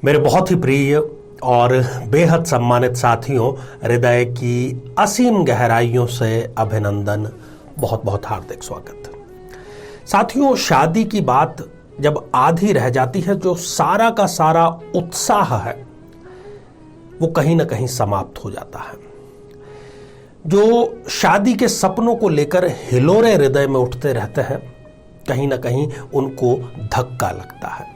मेरे बहुत ही प्रिय और बेहद सम्मानित साथियों, हृदय की असीम गहराइयों से अभिनंदन, बहुत बहुत हार्दिक स्वागत। साथियों, शादी की बात जब आधी रह जाती है, जो सारा का सारा उत्साह है वो कहीं ना कहीं समाप्त हो जाता है। जो शादी के सपनों को लेकर हिलोरे हृदय में उठते रहते हैं, कहीं ना कहीं उनको धक्का लगता है।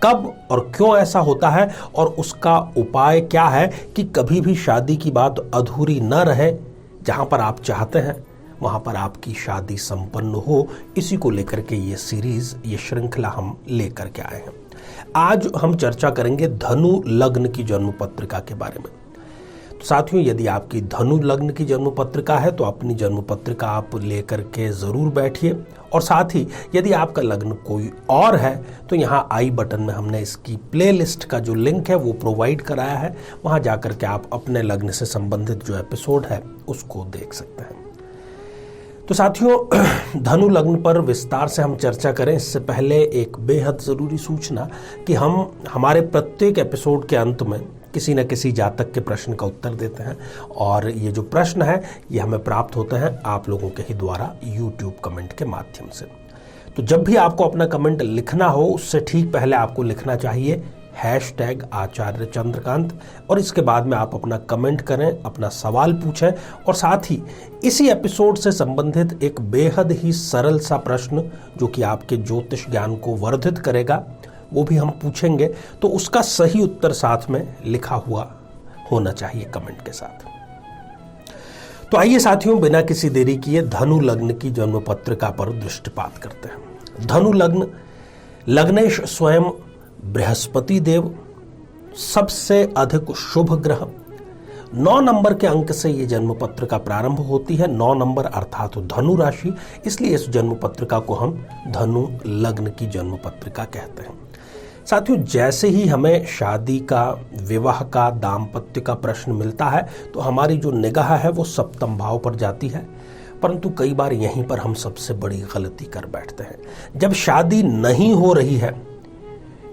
कब और क्यों ऐसा होता है और उसका उपाय क्या है कि कभी भी शादी की बात अधूरी न रहे, जहां पर आप चाहते हैं वहां पर आपकी शादी संपन्न हो, इसी को लेकर के ये सीरीज, ये श्रृंखला हम लेकर के आए हैं। आज हम चर्चा करेंगे धनु लग्न की जन्म पत्रिका के बारे में। तो साथियों, यदि आपकी धनु लग्न की जन्म पत्रिका है तो अपनी जन्म पत्रिका आप लेकर के जरूर बैठिए, और साथ ही यदि आपका लग्न कोई और है तो यहाँ आई बटन में हमने इसकी प्लेलिस्ट का जो लिंक है वो प्रोवाइड कराया है, वहां जाकर के आप अपने लग्न से संबंधित जो एपिसोड है उसको देख सकते हैं। तो साथियों, धनु लग्न पर विस्तार से हम चर्चा करें इससे पहले एक बेहद जरूरी सूचना कि हम हमारे प्रत्येक एपिसोड के अंत में किसी न किसी जातक के प्रश्न का उत्तर देते हैं, और ये जो प्रश्न है ये हमें प्राप्त होते हैं आप लोगों के ही द्वारा YouTube कमेंट के माध्यम से। तो जब भी आपको अपना कमेंट लिखना हो, उससे ठीक पहले आपको लिखना चाहिए #आचार्य चंद्रकांत, और इसके बाद में आप अपना कमेंट करें, अपना सवाल पूछें, और साथ ही इसी एपिसोड से संबंधित एक बेहद ही सरल सा प्रश्न जो कि आपके ज्योतिष ज्ञान को वर्धित करेगा वो भी हम पूछेंगे। तो उसका सही उत्तर साथ में लिखा हुआ होना चाहिए कमेंट के साथ। तो आइए साथियों, बिना किसी देरी किए धनु लग्न की जन्म पत्रिका पर दृष्टिपात करते हैं। धनु लग्न, लग्नेश स्वयं बृहस्पति देव, सबसे अधिक शुभ ग्रह। 9 नंबर के अंक से ये जन्म पत्रिका प्रारंभ होती है। 9 नंबर अर्थात धनु राशि, इसलिए इस जन्म पत्रिका को हम धनु लग्न की जन्म पत्रिका कहते हैं। साथियों, जैसे ही हमें शादी का, विवाह का, दाम्पत्य का प्रश्न मिलता है तो हमारी जो निगाह है वो सप्तम भाव पर जाती है, परंतु कई बार यहीं पर हम सबसे बड़ी गलती कर बैठते हैं। जब शादी नहीं हो रही है,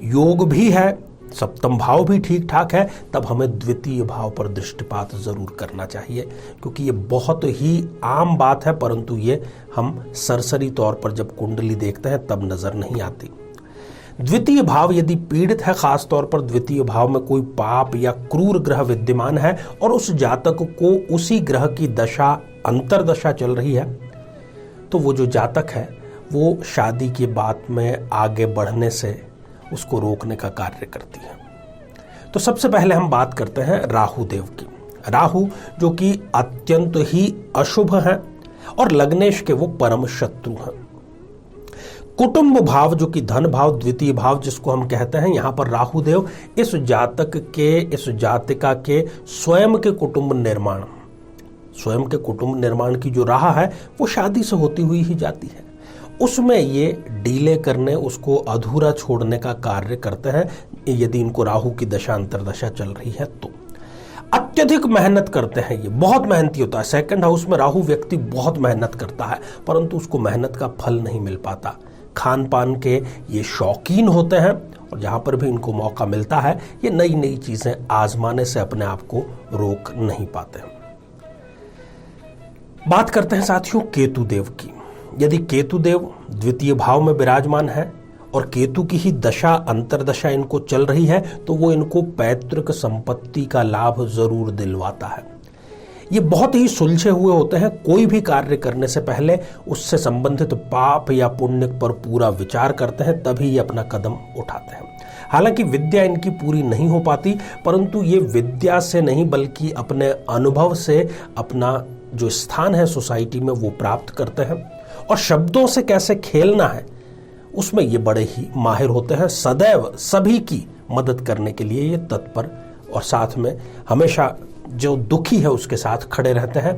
योग भी है, सप्तम भाव भी ठीक ठाक है, तब हमें द्वितीय भाव पर दृष्टिपात जरूर करना चाहिए, क्योंकि ये बहुत ही आम बात है, परंतु ये हम सरसरी तौर पर जब कुंडली देखते हैं तब नजर नहीं आती। द्वितीय भाव यदि पीड़ित है, खास तौर पर द्वितीय भाव में कोई पाप या क्रूर ग्रह विद्यमान है और उस जातक को उसी ग्रह की दशा, अंतरदशा चल रही है, तो वो जो जातक है वो शादी की बात में आगे बढ़ने से उसको रोकने का कार्य करती है। तो सबसे पहले हम बात करते हैं राहु देव की। राहु जो कि अत्यंत ही अशुभ हैं और लग्नेश के वो परम शत्रु हैं। कुटुंब भाव जो कि धन भाव, द्वितीय भाव जिसको हम कहते हैं, यहाँ पर राहु देव इस जातक के, इस जातिका के स्वयं के कुटुंब निर्माण, स्वयं के कुटुंब निर्माण की जो राह है वो शादी से होती हुई ही जाती है, उसमें ये डीले करने, उसको अधूरा छोड़ने का कार्य करते हैं यदि इनको राहु की दशा अंतरदशा चल रही है। तो अत्यधिक मेहनत करते हैं, ये बहुत मेहनती होता है। सेकंड हाउस में राहु व्यक्ति बहुत मेहनत करता है, परंतु उसको मेहनत का फल नहीं मिल पाता। खान पान के ये शौकीन होते हैं, और जहां पर भी इनको मौका मिलता है ये नई नई चीजें आजमाने से अपने आप को रोक नहीं पाते। बात करते हैं साथियों केतु देव की। यदि केतु देव द्वितीय भाव में विराजमान है और केतु की ही दशा, अंतरदशा इनको चल रही है, तो वो इनको पैतृक संपत्ति का लाभ जरूर दिलवाता है। ये बहुत ही सुलझे हुए होते हैं, कोई भी कार्य करने से पहले उससे संबंधित पाप या पुण्य पर पूरा विचार करते हैं, तभी ये अपना कदम उठाते हैं। हालांकि विद्या इनकी पूरी नहीं हो पाती, परंतु ये विद्या से नहीं बल्कि अपने अनुभव से अपना जो स्थान है सोसाइटी में वो प्राप्त करते हैं, और शब्दों से कैसे खेलना है उसमें ये बड़े ही माहिर होते हैं। सदैव सभी की मदद करने के लिए ये तत्पर, और साथ में हमेशा जो दुखी है उसके साथ खड़े रहते हैं।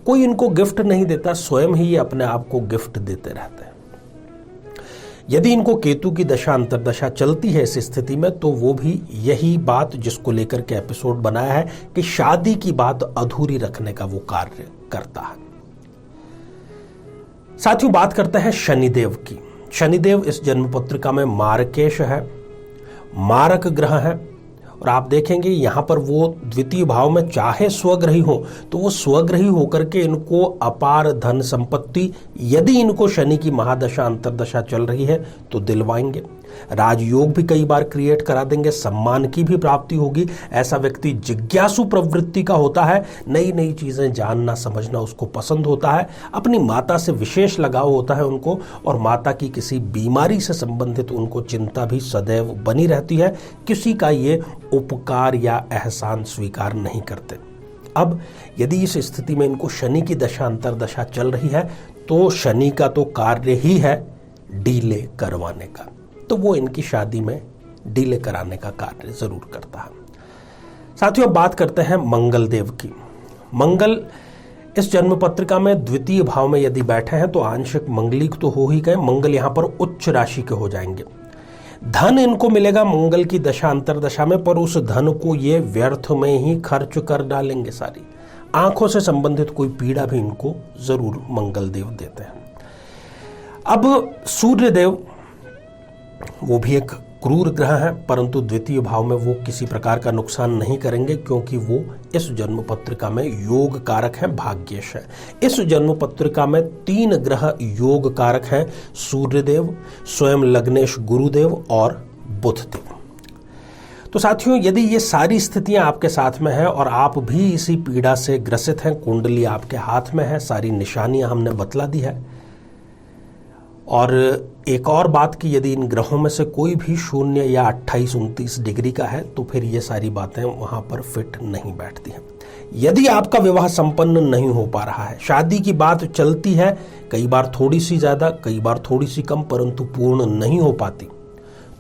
कोई इनको गिफ्ट नहीं देता, स्वयं ही ये अपने आप को गिफ्ट देते रहते हैं। यदि इनको केतु की दशा अंतरदशा चलती है इस स्थिति में, तो वो भी यही बात जिसको लेकर के एपिसोड बनाया है कि शादी की बात अधूरी रखने का वो कार्य करता है। साथियों, बात करते हैं शनिदेव की। शनिदेव इस जन्म पत्रिका में मार्केश है। मारक ग्रह हैं। और आप देखेंगे यहाँ पर वो द्वितीय भाव में चाहे स्वग्रही हो तो वो स्वग्रही होकर के इनको अपार धन संपत्ति, यदि इनको शनि की महादशा अंतरदशा चल रही है तो दिलवाएंगे। राजयोग भी कई बार क्रिएट करा देंगे, सम्मान की भी प्राप्ति होगी। ऐसा व्यक्ति जिज्ञासु प्रवृत्ति का होता है, नई नई चीजें जानना समझना उसको पसंद होता है। अपनी माता से विशेष लगाव होता है उनको, और माता की किसी बीमारी से संबंधित उनको चिंता भी सदैव बनी रहती है। किसी का ये उपकार या एहसान स्वीकार नहीं करते। अब यदि इस स्थिति में इनको शनि की दशा अंतरदशा चल रही है तो शनि का तो कार्य ही है डीले करवाने का, तो वो इनकी शादी में डीले कराने का कार्य जरूर करता है। साथियों, बात करते हैं मंगल देव की। मंगल इस जन्म पत्रिका में द्वितीय भाव में यदि बैठे हैं तो आंशिक मंगलिक तो हो ही गए, मंगल यहां पर उच्च राशि के हो जाएंगे। धन इनको मिलेगा मंगल की दशा अंतरदशा में, पर उस धन को ये व्यर्थ में ही खर्च कर डालेंगे सारी। आंखों से संबंधित कोई पीड़ा भी इनको जरूर मंगल देव देते हैं। अब सूर्य देव, वो भी एक क्रूर ग्रह है, परंतु द्वितीय भाव में वो किसी प्रकार का नुकसान नहीं करेंगे, क्योंकि वो इस जन्म पत्रिका में योग कारक है, भाग्येश है। इस जन्म पत्रिका में 3 ग्रह योग कारक हैं, सूर्यदेव, स्वयं लग्नेश गुरुदेव और बुध देव। तो साथियों, यदि ये सारी स्थितियां आपके साथ में हैं और आप भी इसी पीड़ा से ग्रसित हैं, कुंडली आपके हाथ में है, सारी निशानियां हमने बतला दी है। और एक और बात कि यदि इन ग्रहों में से कोई भी 0 या 28-29 डिग्री का है तो फिर ये सारी बातें वहां पर फिट नहीं बैठती हैं। यदि आपका विवाह संपन्न नहीं हो पा रहा है, शादी की बात चलती है, कई बार थोड़ी सी ज्यादा, कई बार थोड़ी सी कम, परंतु पूर्ण नहीं हो पाती,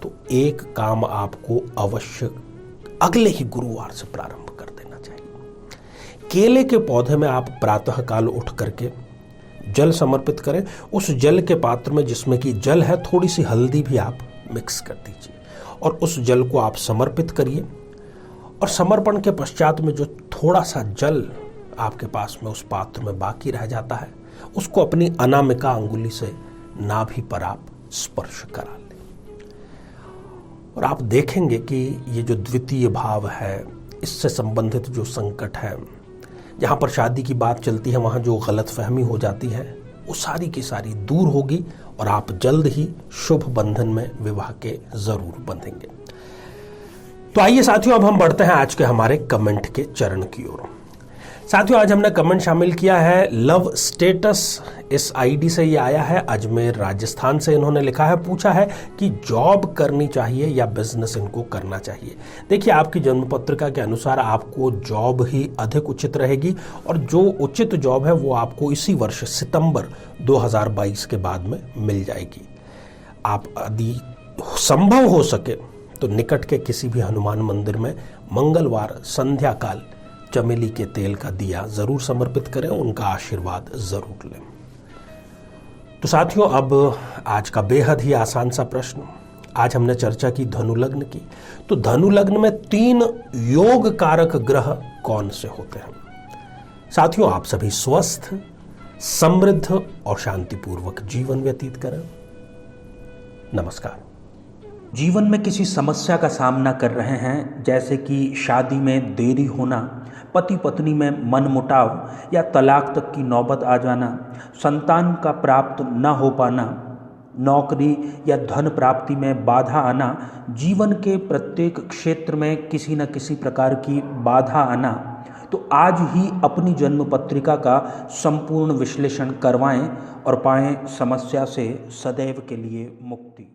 तो एक काम आपको अवश्य अगले ही गुरुवार से प्रारंभ कर देना चाहिए। केले के पौधे में आप प्रातः काल उठ करके जल समर्पित करें। उस जल के पात्र में जिसमें कि जल है, थोड़ी सी हल्दी भी आप मिक्स कर दीजिए और उस जल को आप समर्पित करिए। और समर्पण के पश्चात में जो थोड़ा सा जल आपके पास में उस पात्र में बाकी रह जाता है, उसको अपनी अनामिका अंगुली से नाभि पर आप स्पर्श करा लें। और आप देखेंगे कि ये जो द्वितीय भाव है, इससे संबंधित जो संकट है, जहाँ पर शादी की बात चलती है, वहाँ जो गलतफहमी हो जाती है, वो सारी की सारी दूर होगी और आप जल्द ही शुभ बंधन में विवाह के जरूर बंधेंगे। तो आइए साथियों, अब हम बढ़ते हैं आज के हमारे कमेंट के चरण की ओर। साथियों, आज हमने कमेंट शामिल किया है लव स्टेटस, इस आईडी से ये आया है, अजमेर राजस्थान से इन्होंने लिखा है, पूछा है कि जॉब करनी चाहिए या बिजनेस इनको करना चाहिए। देखिए, आपकी जन्म पत्रिका के अनुसार आपको जॉब ही अधिक उचित रहेगी और जो उचित जॉब है वो आपको इसी वर्ष सितंबर 2022 के बाद में मिल जाएगी। आप यदि संभव हो सके तो निकट के किसी भी हनुमान मंदिर में मंगलवार संध्या काल चमेली के तेल का दिया जरूर समर्पित करें, उनका आशीर्वाद जरूर लें। तो साथियों, अब आज का बेहद ही आसान सा प्रश्न। आज हमने चर्चा की धनु लग्न की, तो धनु लग्न में 3 योग कारक ग्रह कौन से होते हैं? साथियों, आप सभी स्वस्थ, समृद्ध और शांतिपूर्वक जीवन व्यतीत करें। नमस्कार। जीवन में किसी समस्या का सामना कर रहे हैं, जैसे कि शादी में देरी होना, पति पत्नी में मनमुटाव या तलाक तक की नौबत आ जाना, संतान का प्राप्त न हो पाना, नौकरी या धन प्राप्ति में बाधा आना, जीवन के प्रत्येक क्षेत्र में किसी न किसी प्रकार की बाधा आना, तो आज ही अपनी जन्म पत्रिका का संपूर्ण विश्लेषण करवाएं और पाएं समस्या से सदैव के लिए मुक्ति।